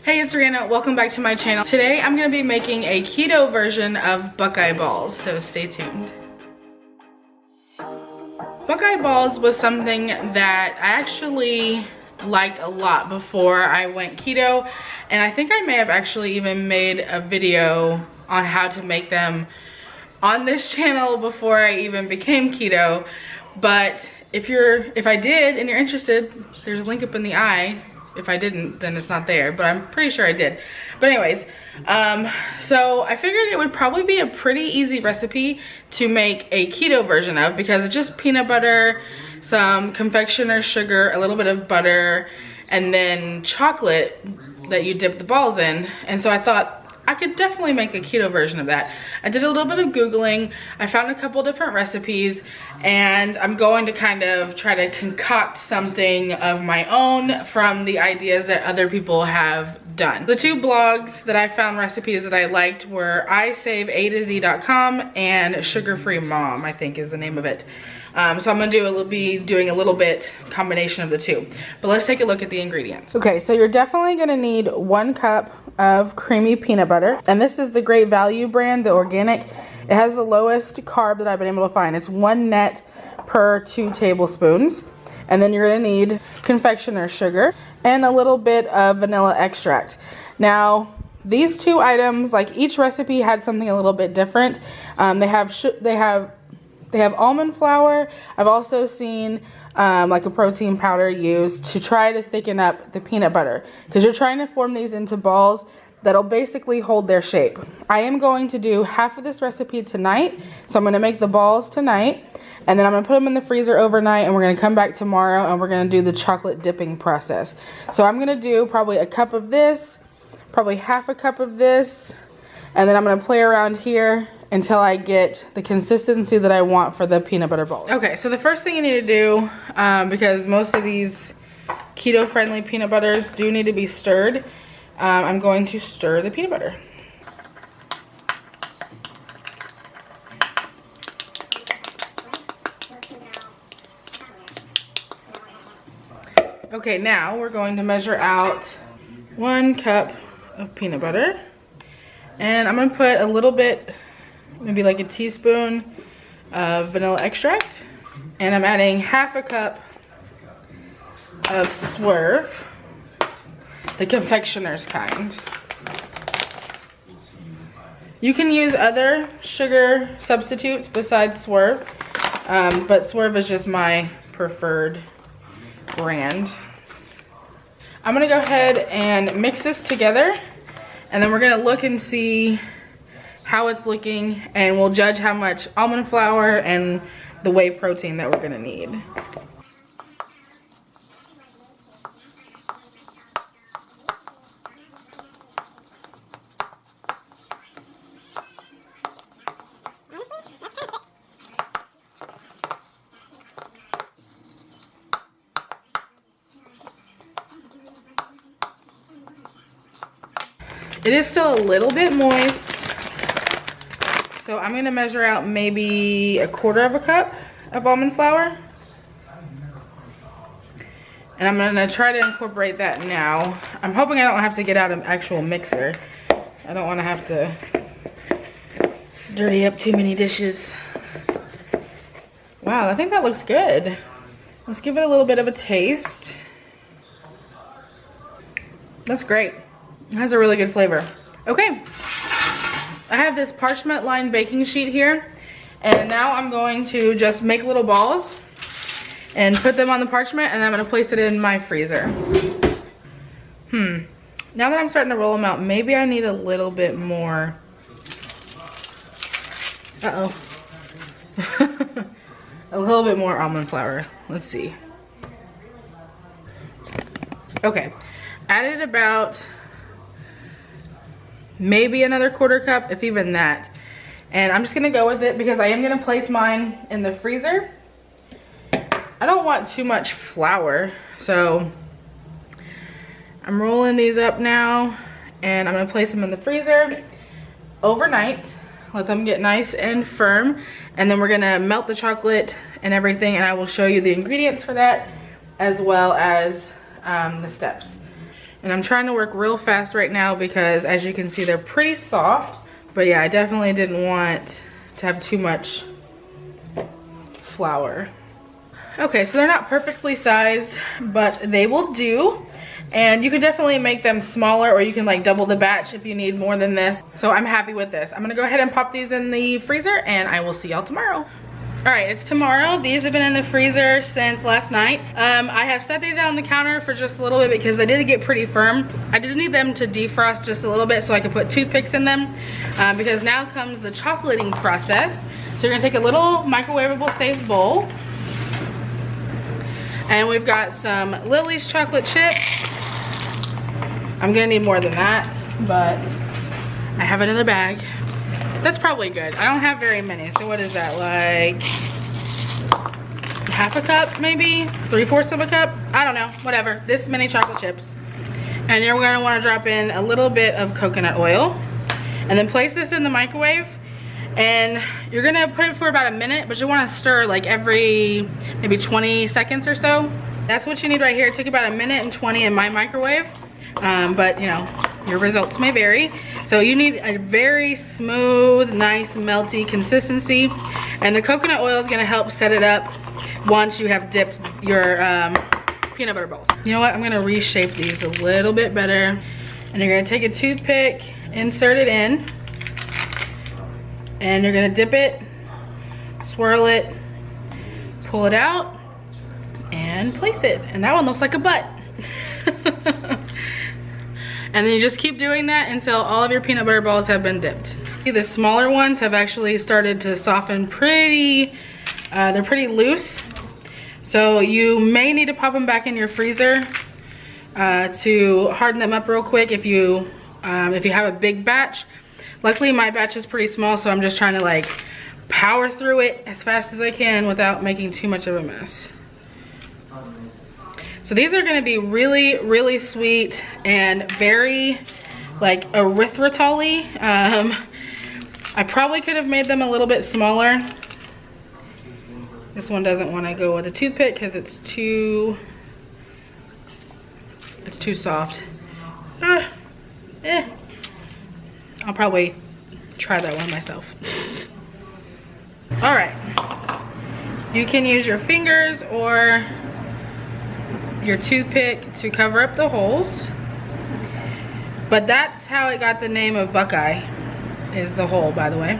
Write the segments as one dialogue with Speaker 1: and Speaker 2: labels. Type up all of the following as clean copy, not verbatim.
Speaker 1: Hey, it's Rhianna. Welcome back to my channel. Today I'm going to be making a keto version of Buckeye balls, so stay tuned. Buckeye balls was something that I actually liked a lot before I went keto, and I think I may have actually even made a video on how to make them on this channel before I even became keto. But if I did and you're interested, there's a link up in the eye. If I didn't, then it's not there, but I'm pretty sure I did. But anyways, so I figured it would probably be a pretty easy recipe to make a keto version of, because it's just peanut butter, some confectioner's sugar, a little bit of butter, and then chocolate that you dip the balls in. And so I thought I could definitely make a keto version of that. I did a little bit of Googling. I found a couple different recipes, and I'm going to kind of try to concoct something of my own from the ideas that other people have done. The two blogs that I found recipes that I liked were iSaveAtoZ.com and Sugar Free Mom, I think is the name of it. So I'm gonna be doing a little bit combination of the two. But let's take a look at the ingredients. Okay, so you're definitely gonna need 1 cup of creamy peanut butter. And this is the Great Value brand, the organic. It has the lowest carb that I've been able to find. It's 1 net per 2 tablespoons. And then you're gonna need confectioner's sugar and a little bit of vanilla extract. Now, these two items, like each recipe had something a little bit different. They have almond flour. I've also seen like a protein powder used to try to thicken up the peanut butter, because you're trying to form these into balls that'll basically hold their shape. I am going to do half of this recipe tonight, so I'm going to make the balls tonight, and then I'm going to put them in the freezer overnight, and we're going to come back tomorrow and we're going to do the chocolate dipping process. So I'm going to do probably a cup of this, probably half a cup of this, and then I'm going to play around here until I get the consistency that I want for the peanut butter balls. Okay, so the first thing you need to do, because most of these keto-friendly peanut butters do need to be stirred, I'm going to stir the peanut butter. Okay, now we're going to measure out 1 cup of peanut butter. And I'm gonna put a little bit, maybe like a teaspoon of vanilla extract. And I'm adding half a cup of Swerve, the confectioner's kind. You can use other sugar substitutes besides Swerve, but Swerve is just my preferred brand. I'm gonna go ahead and mix this together, and then we're gonna look and see how it's looking, and we'll judge how much almond flour and the whey protein that we're gonna need. It is still a little bit moist, so I'm gonna measure out maybe 1/4 cup of almond flour. And I'm gonna try to incorporate that now. I'm hoping I don't have to get out an actual mixer. I don't wanna have to dirty up too many dishes. Wow, I think that looks good. Let's give it a little bit of a taste. That's great. It has a really good flavor. Okay, I have this parchment lined baking sheet here, and now I'm going to just make little balls and put them on the parchment, and I'm gonna place it in my freezer. Now that I'm starting to roll them out, maybe I need a little bit more. Uh-oh. A little bit more almond flour. Let's see. Okay, added about maybe another 1/4 cup, if even that. And I'm just gonna go with it because I am gonna place mine in the freezer. I don't want too much flour, so I'm rolling these up now, and I'm gonna place them in the freezer overnight, let them get nice and firm, and then we're gonna melt the chocolate and everything, and I will show you the ingredients for that as well as the steps. And I'm trying to work real fast right now because as you can see, they're pretty soft. But yeah, I definitely didn't want to have too much flour. Okay, so they're not perfectly sized, but they will do. And you can definitely make them smaller, or you can like double the batch if you need more than this. So I'm happy with this. I'm gonna go ahead and pop these in the freezer and I will see y'all tomorrow. All right, it's tomorrow. These have been in the freezer since last night. I have set these out on the counter for just a little bit because they did get pretty firm. I did need them to defrost just a little bit so I could put toothpicks in them because now comes the chocolating process. So you're gonna take a little microwavable safe bowl. And we've got some Lily's chocolate chips. I'm gonna need more than that, but I have another bag. That's probably good. I don't have very many, so what is that, like half a cup maybe? 3/4 of a cup? I don't know, whatever. This many chocolate chips. And you're gonna wanna drop in a little bit of coconut oil and then place this in the microwave. And you're gonna put it for about a minute, but you wanna stir like every maybe 20 seconds or so. That's what you need right here. It took about 1:20 in my microwave, but you know, your results may vary. So you need a very smooth, nice, melty consistency. And the coconut oil is gonna help set it up once you have dipped your peanut butter balls. You know what, I'm gonna reshape these a little bit better. And you're gonna take a toothpick, insert it in, and you're gonna dip it, swirl it, pull it out, and place it. And that one looks like a butt. And then you just keep doing that until all of your peanut butter balls have been dipped. See, the smaller ones have actually started to soften pretty, they're pretty loose. So you may need to pop them back in your freezer to harden them up real quick if you have a big batch. Luckily my batch is pretty small, so I'm just trying to like power through it as fast as I can without making too much of a mess. So these are gonna be really, really sweet and very like erythritol-y. I probably could have made them a little bit smaller. This one doesn't wanna go with a toothpick because it's too soft. I'll probably try that one myself. All right, you can use your fingers or your toothpick to cover up the holes, but that's how it got the name of Buckeye, is the hole, by the way.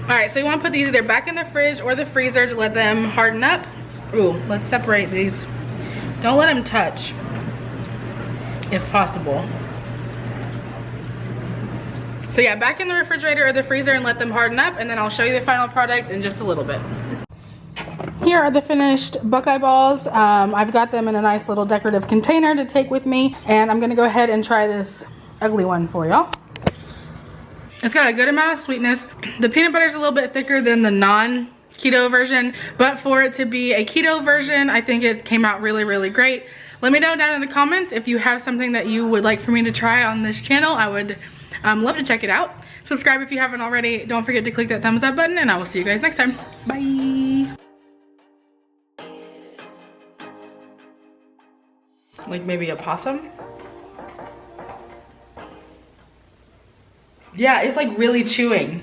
Speaker 1: All right, so you want to put these either back in the fridge or the freezer to let them harden up. Ooh, let's separate these. Don't let them touch if possible. So yeah, back in the refrigerator or the freezer and let them harden up, and then I'll show you the final product in just a little bit. Here are the finished Buckeye balls. I've got them in a nice little decorative container to take with me, and I'm gonna go ahead and try this ugly one for y'all. It's got a good amount of sweetness. The peanut butter is a little bit thicker than the non-keto version, but for it to be a keto version, I think it came out really, really great. Let me know down in the comments if you have something that you would like for me to try on this channel. I would love to check it out. Subscribe if you haven't already. Don't forget to click that thumbs up button, and I will see you guys next time. Bye. Like maybe a possum? Yeah, it's like really chewing.